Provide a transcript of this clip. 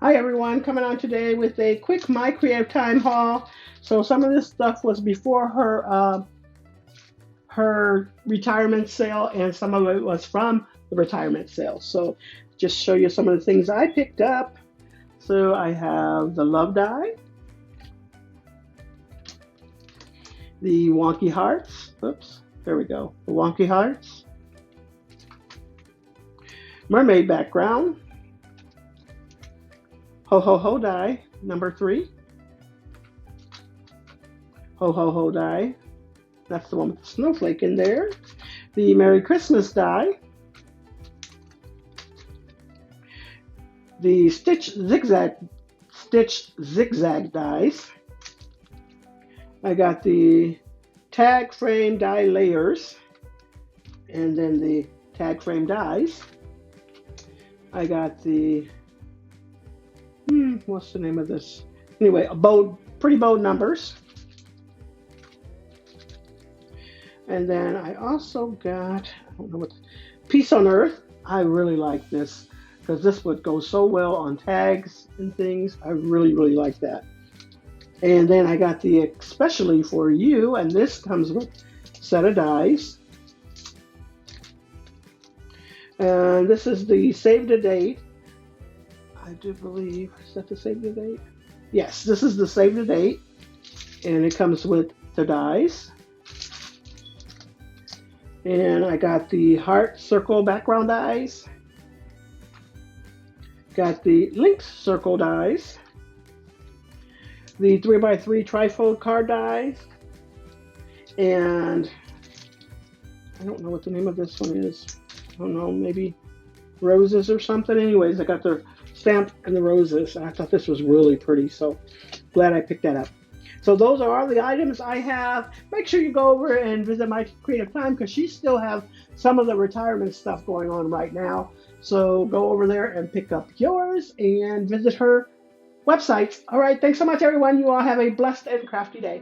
Hi everyone, coming on today with a quick My Creative Time haul. So some of this stuff was before her retirement sale, and some of it was from the retirement sale. So just show you some of the things I picked up. So I have the Love Die, the Wonky Hearts. Oops, there we go. The Wonky Hearts, Mermaid background, Ho Ho Ho Die number 3. Ho Ho Ho Die. That's the one with the snowflake in there. The Merry Christmas die. The Stitch Zigzag dies. I got the tag frame die layers, and then the tag frame dies. I got the what's the name of this? Anyway, pretty bow numbers. And then I also got, I don't know what, Peace on Earth. I really like this because this would go so well on tags and things. I really, really like that. And then I got the Especially for You, and this comes with a set of dies. And this is the Save the Date. I do believe, is that the Save the Date? Yes, this is the Save the Date. And it comes with the dies. And I got the heart circle background dies. Got the link circle dies. The 3x3 trifold card dies. And I don't know what the name of this one is. I don't know, maybe roses or something. Anyways, I got the stamp and the roses. I thought this was really pretty, so glad I picked that up. So those are all the items I have. Make sure you go over and visit My Creative Time because she still have some of the retirement stuff going on right now. So go over there and pick up yours and visit her websites. All right, thanks so much, everyone. You all have a blessed and crafty day.